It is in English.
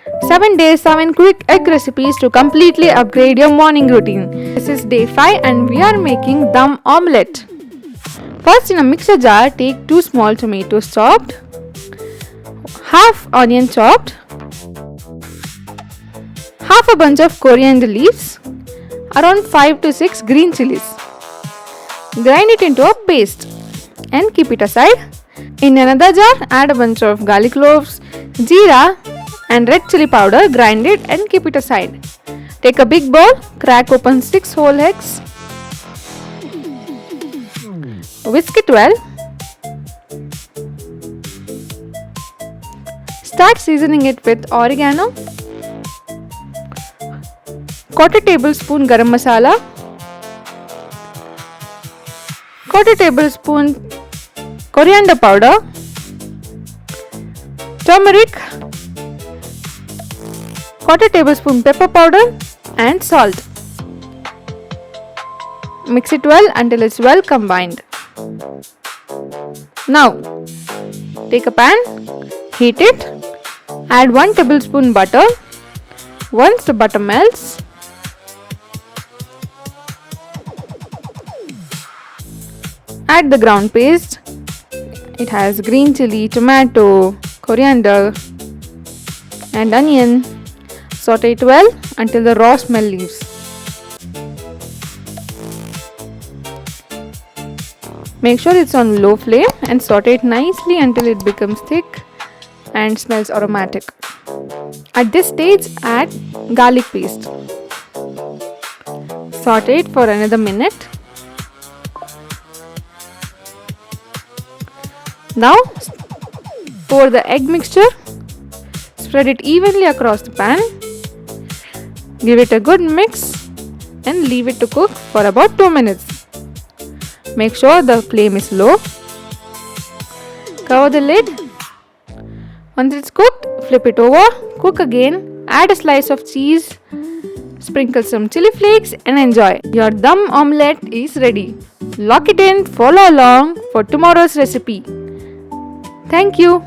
7 days, 7 quick egg recipes to completely upgrade your morning routine. This is day 5 and we are making dum omelette. First, in a mixer jar, take 2 small tomatoes chopped, half onion chopped, half a bunch of coriander leaves, around 5 to 6 green chilies. Grind it into a paste and keep it aside. In another jar, add a bunch of garlic cloves, jeera and red chili powder, grind it and keep it aside. Take a big bowl, crack open 6 whole eggs, whisk it well. Start seasoning it with oregano, quarter tablespoon garam masala, quarter tablespoon coriander powder, turmeric, quarter tablespoon pepper powder and salt. Mix it well until it's well combined. Now, take a pan, heat it, add 1 tablespoon butter. Once the butter melts, add the ground paste. It has green chili, tomato, coriander and onion. Saute it well until the raw smell leaves. Make sure it's on low flame and saute it nicely until it becomes thick and smells aromatic. At this stage, add garlic paste. Saute it for another minute. Now, pour the egg mixture. Spread it evenly across the pan. Give it a good mix and leave it to cook for about 2 minutes. Make sure the flame is low. Cover the lid. Once it's cooked, flip it over, cook again, add a slice of cheese, sprinkle some chili flakes and enjoy. Your dum omelette is ready. Lock it in, follow along for tomorrow's recipe. Thank you.